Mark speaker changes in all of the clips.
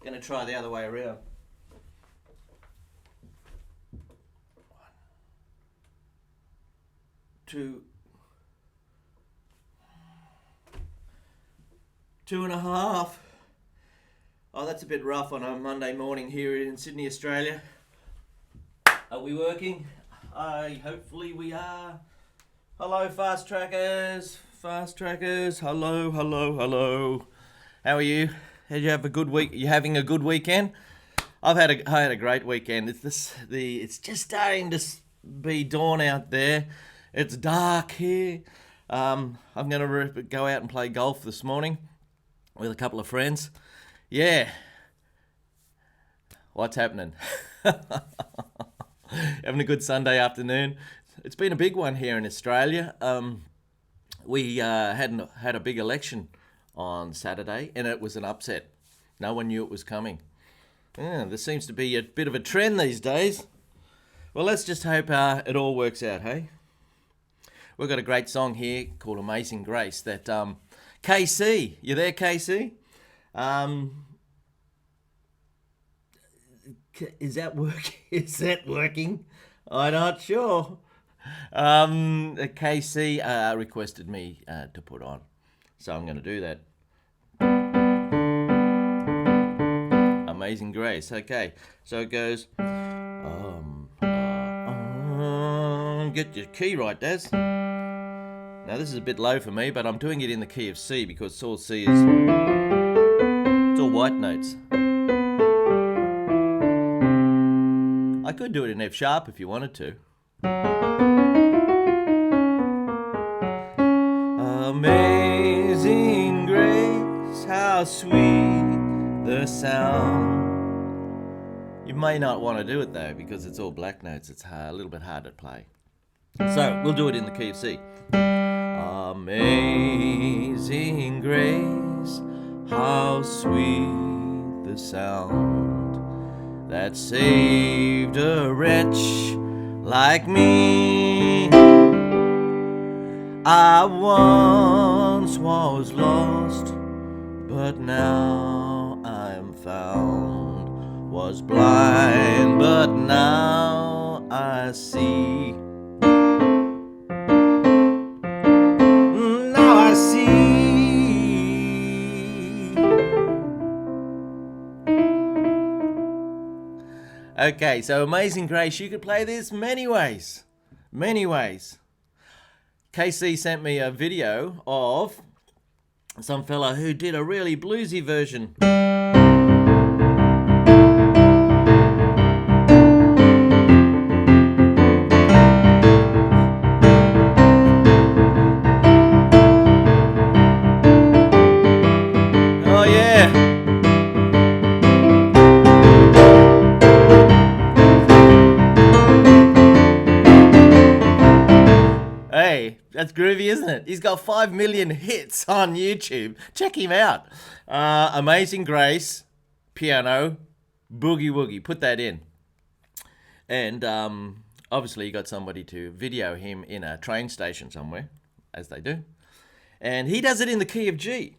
Speaker 1: Gonna try the other way around. 2, 2.5. Oh, that's a bit rough on a Monday morning here in Sydney, Australia. Are we working? Hopefully we are. Hello, fast trackers. Fast trackers. Hello, hello, hello. How are you? Did you have a good week? You having a good weekend? I had a great weekend. It's just starting to be dawn out there. It's dark here. I'm gonna go out and play golf this morning with a couple of friends. Yeah. What's happening? Having a good Sunday afternoon. It's been a big one here in Australia. We had a big election on Saturday, and it was an upset. No one knew it was coming. Yeah, there seems to be a bit of a trend these days. Well, let's just hope it all works out, hey? We've got a great song here called Amazing Grace that KC, you there, KC? Is that working? I'm not sure. KC requested me to put on, so I'm going to do that. Amazing Grace. Okay, so it goes. Get your key right, Daz. Now this is a bit low for me, but I'm doing it in the key of C because all C is it's all white notes. I could do it in F sharp if you wanted to. Amazing grace, how sweet the sound. You may not want to do it though because it's all black notes. It's a little bit hard to play. So we'll do it in the key of C. Amazing grace, how sweet the sound that saved a wretch like me. I once was lost, but now I'm found. Was blind, but now I see. Now I see. Okay, so Amazing Grace, you could play this many ways. Many ways. KC sent me a video of some fella who did a really bluesy version. Oh yeah. Hey, that's groovy, isn't it? He's got 5 million hits on YouTube. Check him out. Amazing Grace, piano, boogie woogie. Put that in. And obviously you got somebody to video him in a train station somewhere, as they do. And he does it in the key of G.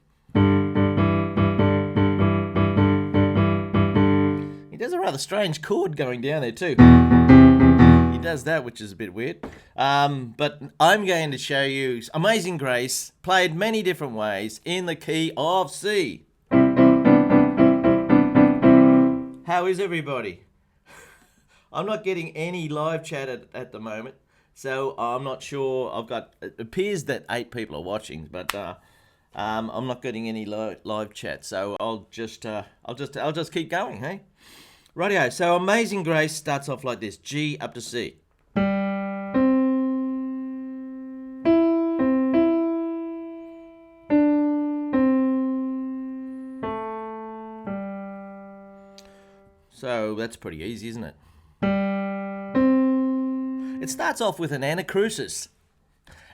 Speaker 1: He does a rather strange chord going down there too. He does that, which is a bit weird. But I'm going to show you Amazing Grace, played many different ways in the key of C. How is everybody? I'm not getting any live chat at the moment, so I'm not sure. It appears that 8 people are watching, but I'm not getting any live chat. So I'll just keep going, hey? Rightio, so Amazing Grace starts off like this, G up to C. So that's pretty easy, isn't it? It starts off with an anacrusis.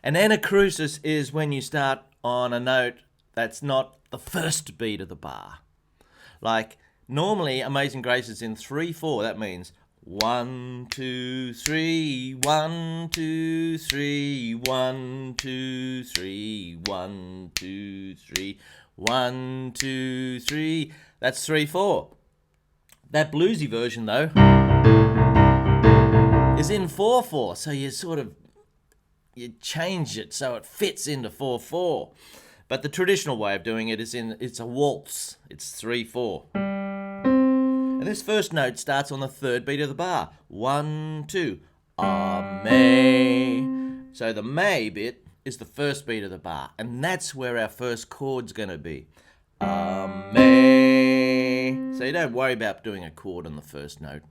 Speaker 1: An anacrusis is when you start on a note that's not the first beat of the bar. Like, normally, Amazing Grace is in 3/4. That means 1, 2, 3, 1, 2, 3, 1, 2, 3, 1, 2, 3, 1, 2, 3. That's 3/4. That bluesy version, though, is in 4/4, so you change it so it fits into 4/4. But the traditional way of doing it is it's a waltz. It's 3/4. And this first note starts on the third beat of the bar. 1, 2. May. So the May bit is the first beat of the bar, and that's where our first chord's going to be. May. So you don't worry about doing a chord on the first note.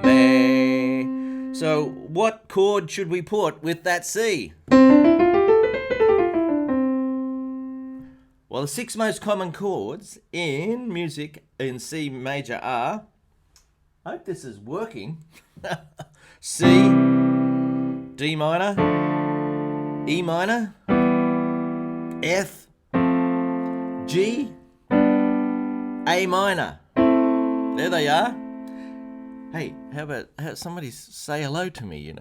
Speaker 1: May. So what chord should we put with that C? Well, the 6 most common chords in music in C major are, I hope this is working, C, D minor, E minor, F, G, A minor. There they are. Hey, how about somebody say hello to me,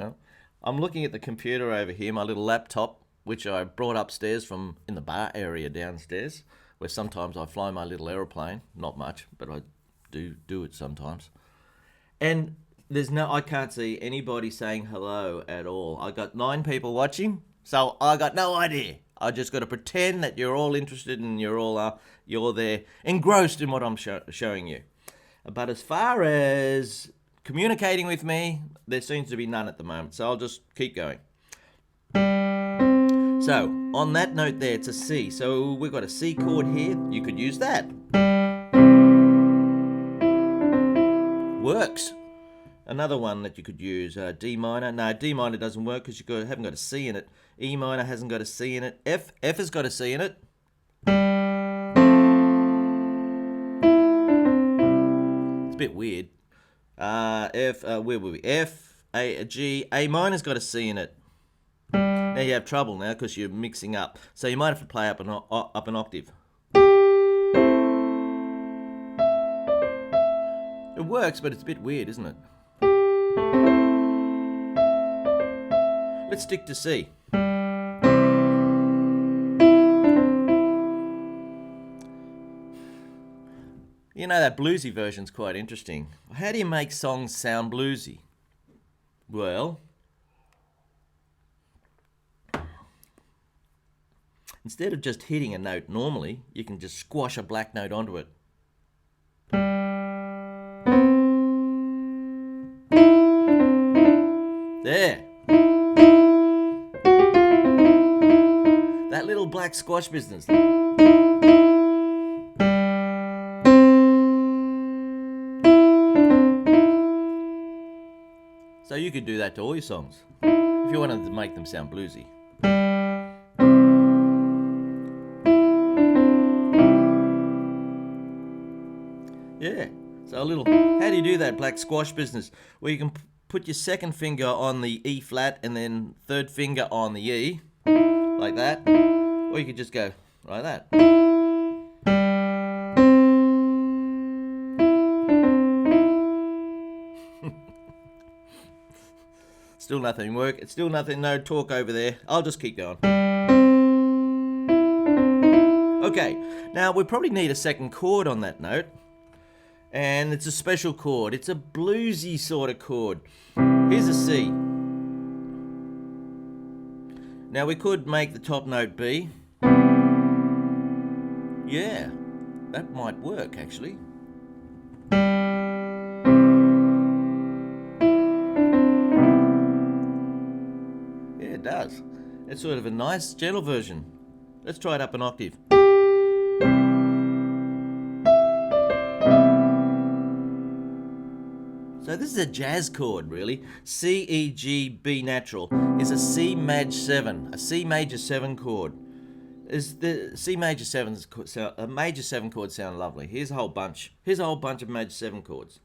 Speaker 1: I'm looking at the computer over here, my little laptop, which I brought upstairs from in the bar area downstairs, where sometimes I fly my little aeroplane. Not much, but I do it sometimes. And I can't see anybody saying hello at all. I got 9 people watching, so I got no idea. I just got to pretend that you're all interested and you're there engrossed in what I'm showing you. But as far as communicating with me, there seems to be none at the moment, so I'll just keep going. So, on that note there, it's a C. So we've got a C chord here. You could use that. Works. Another one that you could use, D minor. No, D minor doesn't work because you haven't got a C in it. E minor hasn't got a C in it. F has got a C in it. It's a bit weird. Where were we? F, A, G, A minor's got a C in it. Now you have trouble now because you're mixing up. So you might have to play up an octave. It works, but it's a bit weird, isn't it? Let's stick to C. That bluesy version's quite interesting. How do you make songs sound bluesy? Well, instead of just hitting a note normally, you can just squash a black note onto it. There. That little black squash business. So you could do that to all your songs if you wanted to make them sound bluesy. Yeah, so how do you do that black squash business? Well, you can put your second finger on the E flat and then third finger on the E, like that. Or you could just go like that. Still nothing work. It's still nothing, no talk over there. I'll just keep going. Okay, now we probably need a second chord on that note. And it's a special chord. It's a bluesy sort of chord. Here's a C. Now we could make the top note B. Yeah, that might work actually. Yeah, it does. It's sort of a nice, gentle version. Let's try it up an octave. So this is a jazz chord, really. C, E, G, B natural is a C maj 7, a C major 7 chord. Is the C major 7's a major 7 chord sound lovely? Here's a whole bunch. Here's a whole bunch of major 7 chords.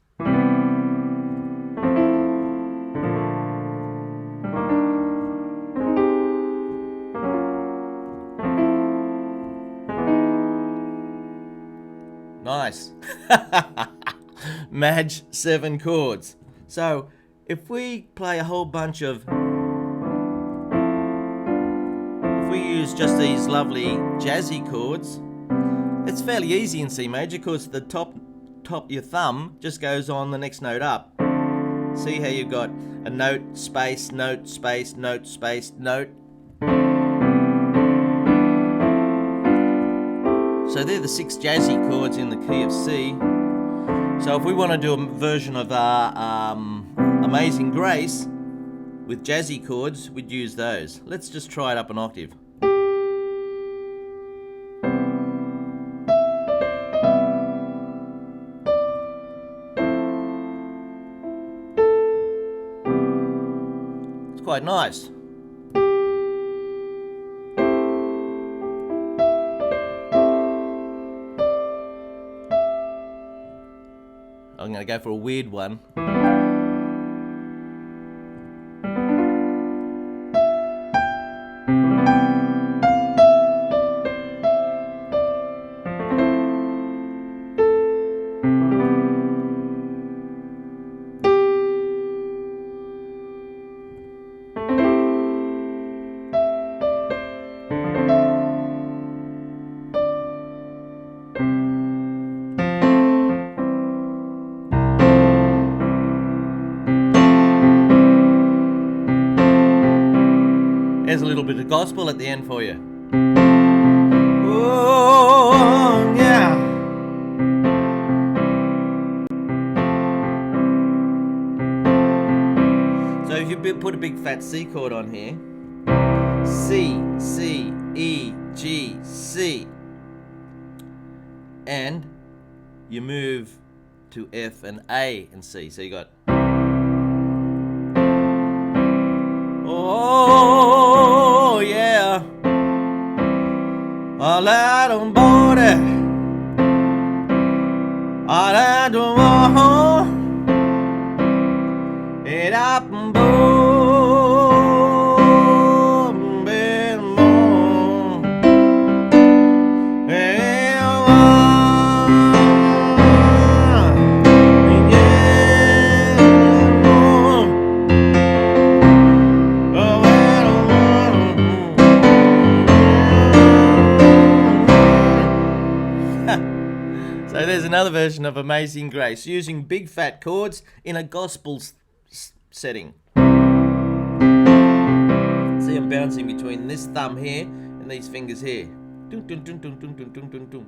Speaker 1: Nice. Maj 7 chords. So if we play a whole bunch of, if we use just these lovely jazzy chords, it's fairly easy in C major because the top your thumb just goes on the next note up. See how you've got a note, space, note, space, note, space, note. So they're the 6 jazzy chords in the key of C. So if we want to do a version of Amazing Grace with jazzy chords, we'd use those. Let's just try it up an octave. It's quite nice. I'm going to go for a weird one. There's a little bit of gospel at the end for you. Oh, yeah. So if you put a big fat C chord on here, C, C, E, G, C, and you move to F and A and C. So you got oh yeah, all I don't bother, all I don't want, it up and boom, bit more, So there's another version of Amazing Grace using big fat chords in a gospel setting. See, I'm bouncing between this thumb here and these fingers here. Dun, dun, dun, dun, dun, dun, dun, dun, dun.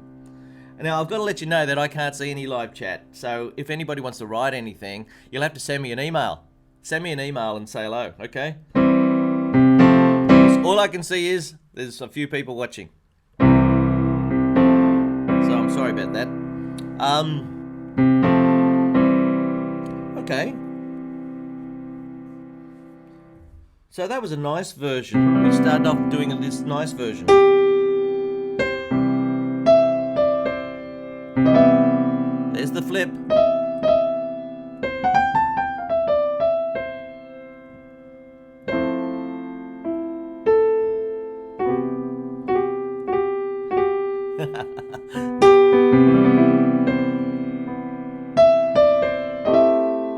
Speaker 1: And now I've got to let you know that I can't see any live chat. So if anybody wants to write anything, you'll have to send me an email. Send me an email and say hello, okay? All I can see is there's a few people watching. So I'm sorry about that. Okay. So that was a nice version. We started off doing this nice version. There's the flip.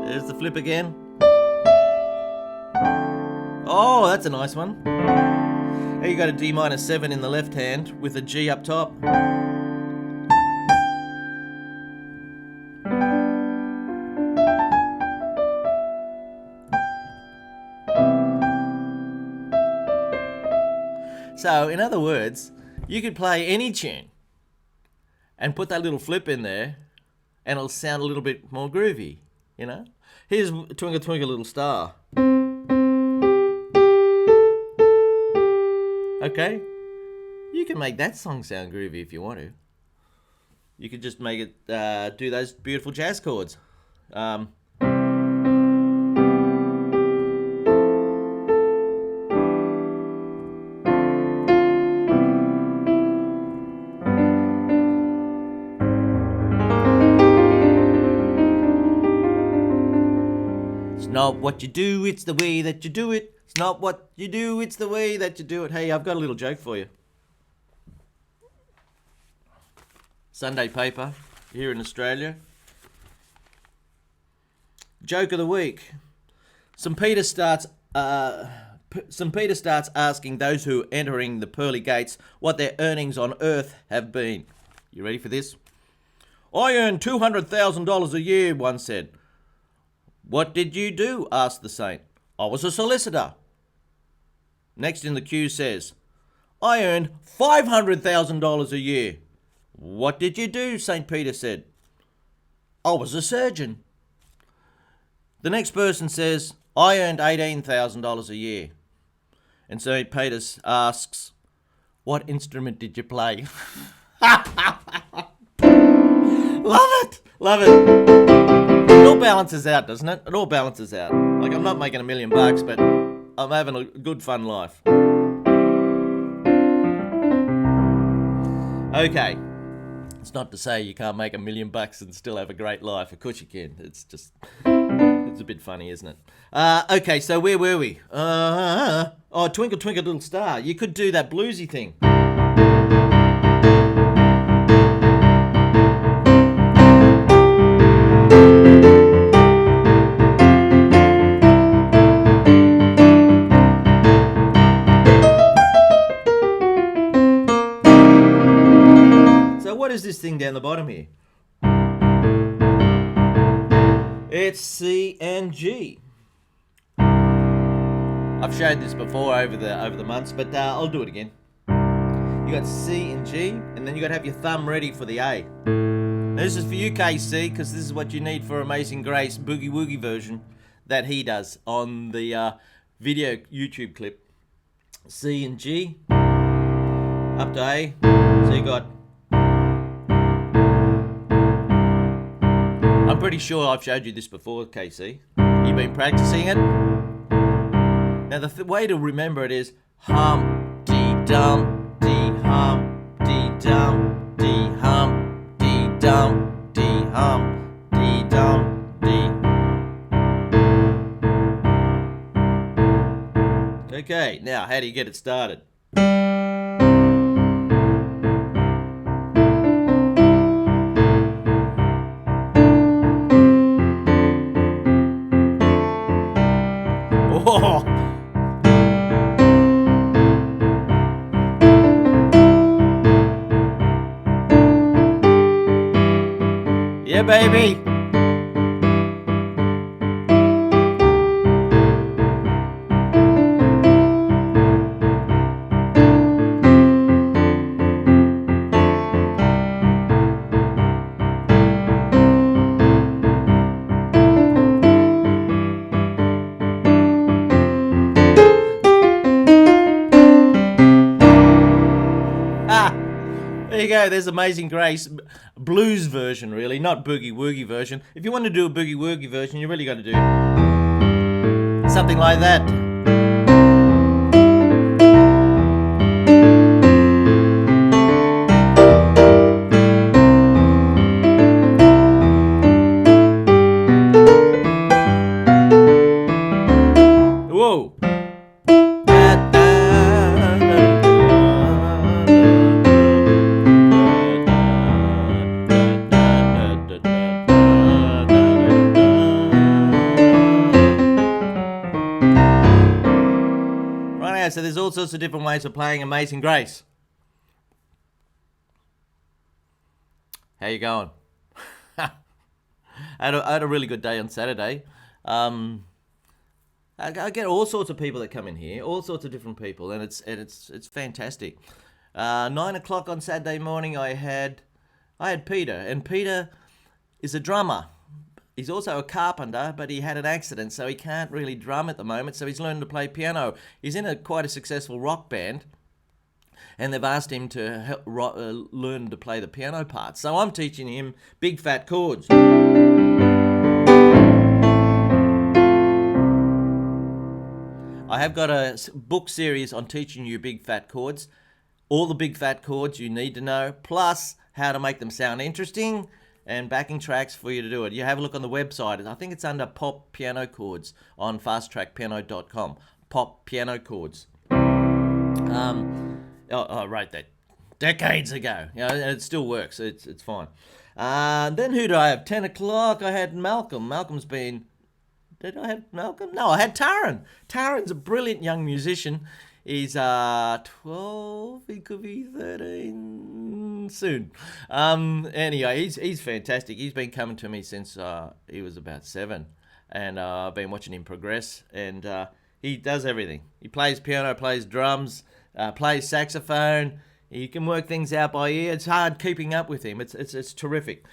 Speaker 1: There's the flip again. Oh, that's a nice one. Here you got a D minor 7 in the left hand with a G up top. So, in other words, you could play any tune and put that little flip in there and it'll sound a little bit more groovy, you know? Here's Twinkle Twinkle Little Star. Okay? You can make that song sound groovy if you want to. You could just make it do those beautiful jazz chords. It's not what you do, it's the way that you do it. It's not what you do, it's the way that you do it. Hey, I've got a little joke for you. Sunday paper here in Australia. Joke of the week. St. Peter starts asking those who are entering the pearly gates what their earnings on earth have been. You ready for this? I earn $200,000 a year, one said. What did you do? Asked the saint. I was a solicitor. Next in the queue says, I earned $500,000 a year. What did you do? St. Peter said. I was a surgeon. The next person says, I earned $18,000 a year. And St. Peter asks, what instrument did you play? Love it! Love it! It all balances out, doesn't it? It all balances out. Like, I'm not making $1 million, but I'm having a good fun life. Okay. It's not to say you can't make $1 million and still have a great life. Of course you can. It's a bit funny, isn't it? Okay, so where were we? Twinkle Twinkle Little Star. You could do that bluesy thing. What is this thing down the bottom here? It's C and G. I've showed this before over the months, but I'll do it again. You got C and G, and then you got to have your thumb ready for the A. Now this is for you, KC, because this is what you need for Amazing Grace Boogie Woogie version that he does on the video YouTube clip. C and G, up to A. So you got. I'm pretty sure I've showed you this before, KC. You've been practicing it. Now the way to remember it is hum, dee dum, dee hum, dee dum, dee hum, dee dum, dee hum, dee dum, dee. Okay, now how do you get it started? Oh. Yeah, baby. There you go, there's Amazing Grace blues version, really, not boogie woogie version. If you want to do a boogie woogie version, you really got to do something like that. Whoa. So there's all sorts of different ways of playing Amazing Grace. How you going? I had a really good day on Saturday. I get all sorts of people that come in here, all sorts of different people, and it's fantastic. 9 o'clock on Saturday morning, I had Peter, and Peter is a drummer. He's also a carpenter, but he had an accident, so he can't really drum at the moment, so he's learning to play piano. He's in quite a successful rock band, and they've asked him to learn to play the piano part. So I'm teaching him big fat chords. I have got a book series on teaching you big fat chords, all the big fat chords you need to know, plus how to make them sound interesting, and backing tracks for you to do it. You have a look on the website. I think it's under Pop Piano Chords on fasttrackpiano.com. Pop Piano Chords. I wrote that decades ago. You know, and it still works. It's fine. Then who do I have? 10 o'clock, I had Malcolm. Malcolm's been... Did I have Malcolm? No, I had Taran. Taran's a brilliant young musician. He's 12, he could be 13, soon. Anyway, he's fantastic. He's been coming to me since he was about 7, and I've been watching him progress. And he does everything. He plays piano, plays drums, plays saxophone. He can work things out by ear. It's hard keeping up with him. It's terrific.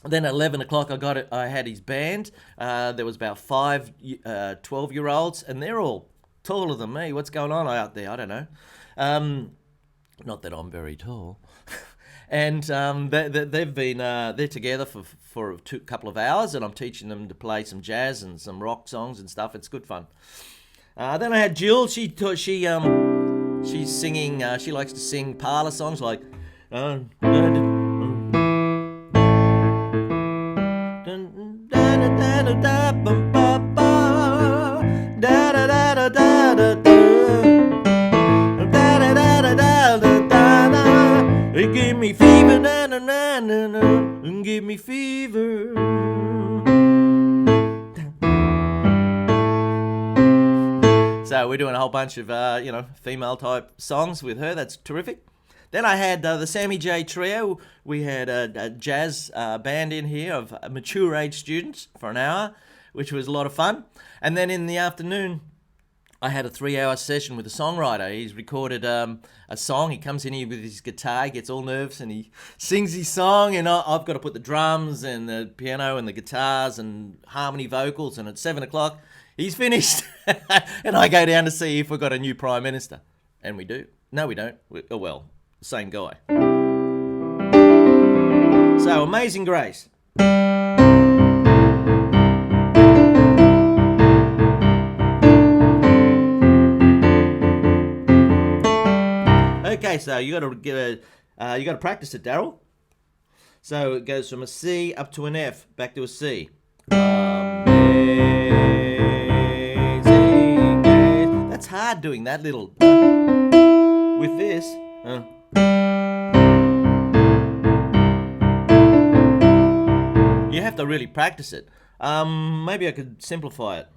Speaker 1: Then at 11 o'clock, I had his band. There was about 5 12-year-olds, and they're all taller than me. What's going on out there? I don't know. Not that I'm very tall. And they've been they're together for a couple of hours, and I'm teaching them to play some jazz and some rock songs and stuff. It's good fun. Then I had Jill. She's singing. She likes to sing parlor songs like. It give me fever, na na na na na, give me fever. So we're doing a whole bunch of female type songs with her. That's terrific. Then I had the Sammy J Trio. We had a jazz band in here of mature age students for an hour, which was a lot of fun. And then in the afternoon, I had a 3-hour session with a songwriter. He's recorded a song. He comes in here with his guitar, he gets all nervous, and he sings his song. And I've got to put the drums and the piano and the guitars and harmony vocals. And at 7 o'clock, he's finished. And I go down to see if we've got a new Prime Minister. And we do. No, we don't. Same guy. So, Amazing Grace. Okay, so you got to practice it, Darryl. So it goes from a C up to an F, back to a C. Amazing Grace. That's hard doing that little with this. You have to really practice it. Maybe I could simplify it.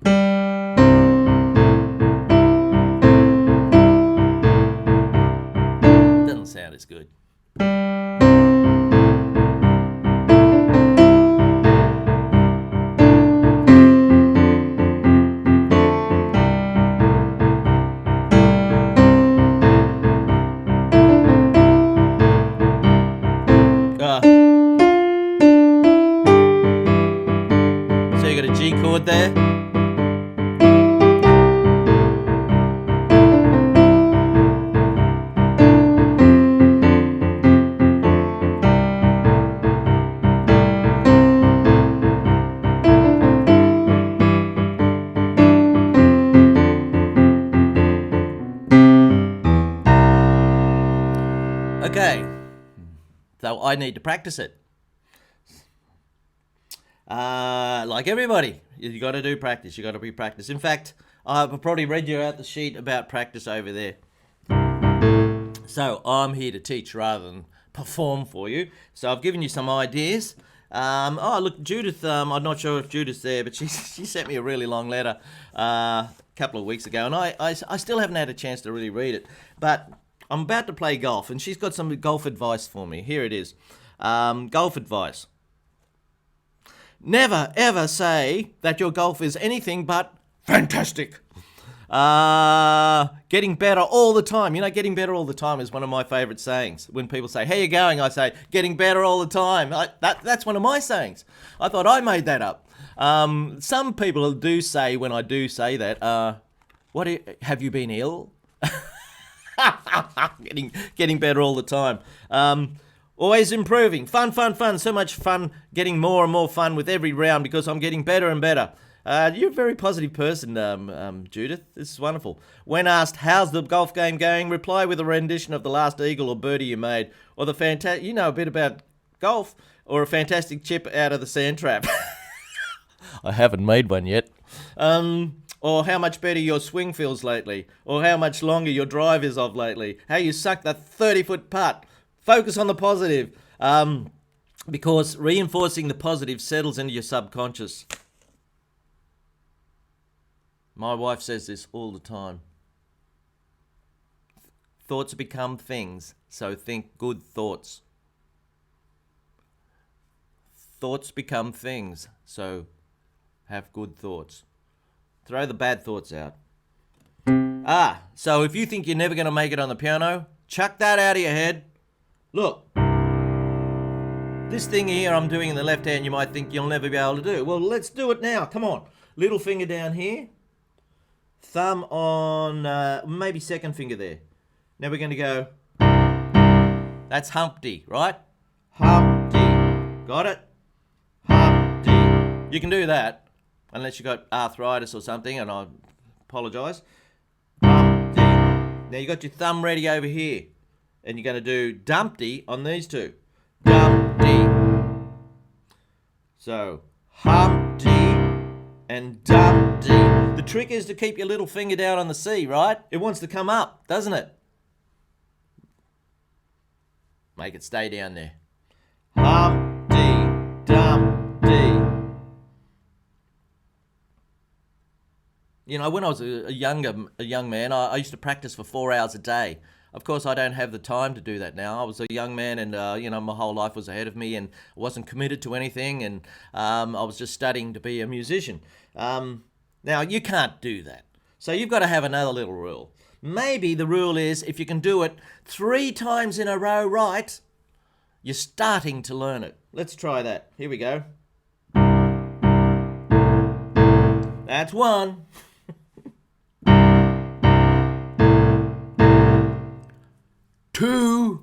Speaker 1: Doesn't sound as good. So you got a G chord there. Okay, so I need to practice it. Like everybody, you got to do practice. You got to be practice. In fact, I've probably read you out the sheet about practice over there. So I'm here to teach rather than perform for you. So I've given you some ideas. Look, Judith. I'm not sure if Judith's there, but she sent me a really long letter a couple of weeks ago, and I still haven't had a chance to really read it. But I'm about to play golf, and she's got some golf advice for me. Here it is. Golf advice. Never, ever say that your golf is anything but fantastic. Getting better all the time. You know, getting better all the time is one of my favourite sayings. When people say, how you going? I say, getting better all the time. That's one of my sayings. I thought I made that up. Some people do say, when I do say that, have you been ill? Getting better all the time. Always improving. Fun. So much fun. Getting more and more fun with every round because I'm getting better and better. You're a very positive person, Judith. This is wonderful. When asked, how's the golf game going? Reply with a rendition of the last eagle or birdie you made. Or you know a bit about golf. Or a fantastic chip out of the sand trap. I haven't made one yet. Or how much better your swing feels lately. Or how much longer your drive is of lately. How you suck that 30-foot putt. Focus on the positive. Because reinforcing the positive settles into your subconscious. My wife says this all the time. Thoughts become things, so think good thoughts. Thoughts become things, so have good thoughts. Throw the bad thoughts out. So if you think you're never going to make it on the piano, chuck that out of your head. Look, this thing here I'm doing in the left hand, you might think you'll never be able to do. Well, let's do it now. Come on. Little finger down here. Thumb on maybe second finger there. Now we're going to go. That's Humpty, right? Humpty. Got it? Humpty. You can do that, unless you've got arthritis or something, and I apologise. Humpty. Now you got your thumb ready over here, and you're going to do Dumpty on these two. Dumpty. So, Humpty and Dumpty. The trick is to keep your little finger down on the C, right? It wants to come up, doesn't it? Make it stay down there. Humpty, Dumpty. You know, when I was a young man, I used to practice for 4 hours a day. Of course, I don't have the time to do that now. I was a young man and, my whole life was ahead of me and I wasn't committed to anything and I was just studying to be a musician. Now, you can't do that. So you've got to have another little rule. Maybe the rule is if you can do it 3 times in a row right, you're starting to learn it. Let's try that. Here we go. That's 1. 2.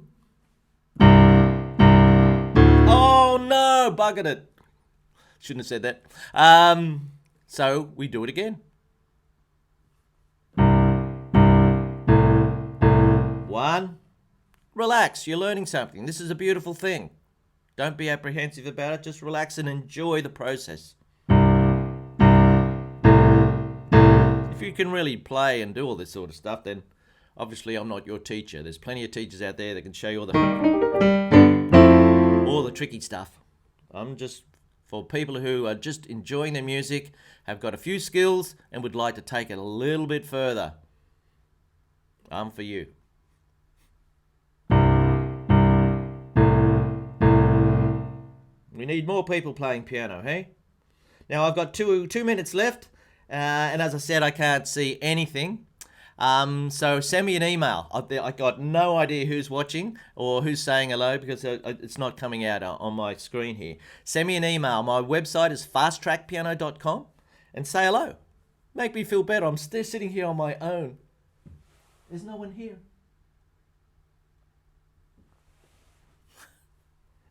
Speaker 1: Oh no, buggered it. Shouldn't have said that. So we do it again. 1. Relax, you're learning something. This is a beautiful thing. Don't be apprehensive about it. Just relax and enjoy the process. If you can really play and do all this sort of stuff, then obviously I'm not your teacher. There's plenty of teachers out there that can show you all the tricky stuff. I'm just for people who are just enjoying their music, have got a few skills and would like to take it a little bit further. I'm for you. We need more people playing piano, hey? Now I've got two minutes left, and as I said, I can't see anything. So send me an email. I got no idea who's watching or who's saying hello because it's not coming out on my screen here. Send me an email. My website is fasttrackpiano.com and say hello. Make me feel better. I'm still sitting here on my own. There's no one here.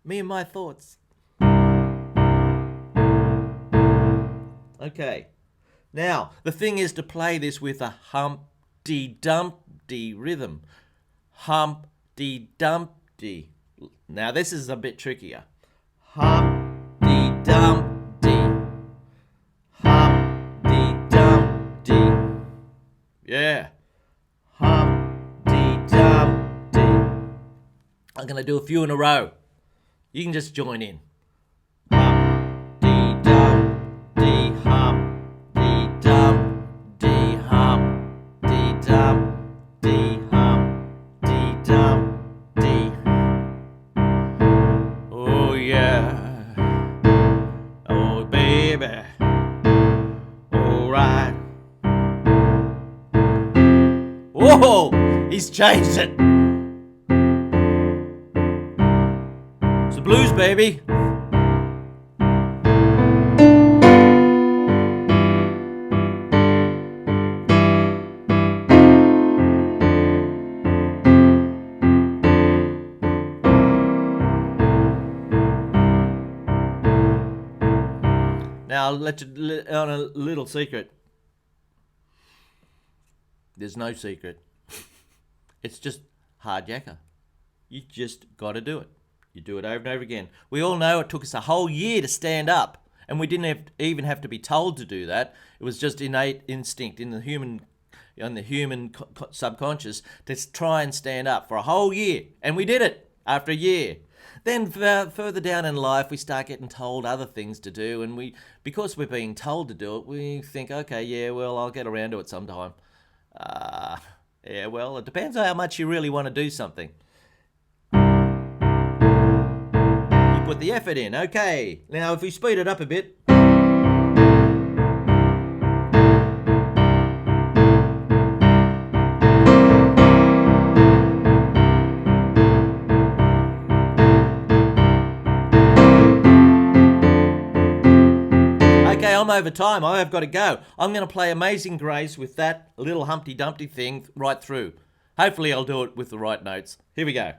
Speaker 1: Me and my thoughts. Okay. Now, the thing is to play this with a Humpty Dumpty rhythm. Humpty Dumpty. Now, this is a bit trickier. Humpty Dumpty. Humpty Dumpty. Yeah. Humpty Dumpty. I'm going to do a few in a row. You can just join in. Humpty Dumpty, Humpty Dumpty, Humpty Dumpty, Humpty Dumpty. Oh yeah, oh baby, all right. Whoa, he's changed it. It's the blues, baby. Now, I'll let you on a little secret. There's no secret. It's just hard yakka. You just got to do it. You do it over and over again. We all know it took us a whole year to stand up, and we didn't even have to be told to do that. It was just innate instinct in the human subconscious to try and stand up for a whole year, and we did it after a year. Then further down in life, we start getting told other things to do, and because we're being told to do it, we think, okay, yeah, well, I'll get around to it sometime. Yeah, well, it depends on how much you really want to do something. You put the effort in. Okay. Now, if we speed it up a bit. Okay, I'm over time. I have got to go. I'm going to play Amazing Grace with that little Humpty Dumpty thing right through. Hopefully I'll do it with the right notes. Here we go.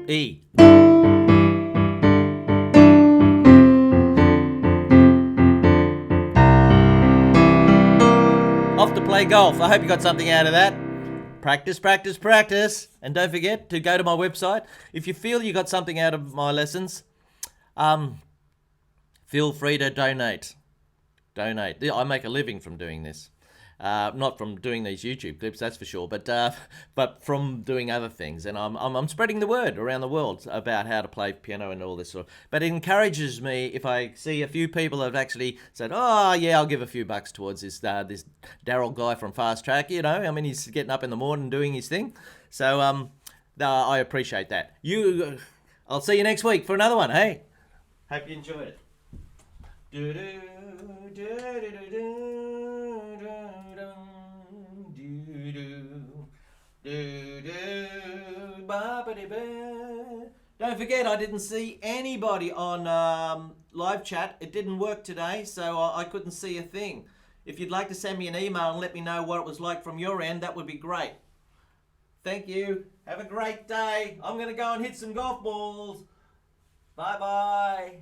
Speaker 1: E. Off to play golf. I hope you got something out of that. Practice, practice, practice. And don't forget to go to my website. If you feel you got something out of my lessons, feel free to donate. Donate. I make a living from doing this. Not from doing these YouTube clips, that's for sure, but from doing other things, and I'm spreading the word around the world about how to play piano and all this sort. But it encourages me if I see a few people have actually said, "Oh yeah, I'll give a few bucks towards this Darryl guy from Fast Track." You know, I mean, he's getting up in the morning doing his thing, so I appreciate that. I'll see you next week for another one. Hey, hope you enjoyed it. Don't forget, I didn't see anybody on live chat. It didn't work today, so I couldn't see a thing. If you'd like to send me an email and let me know what it was like from your end, that would be great. Thank you. Have a great day. I'm going to go and hit some golf balls. Bye-bye.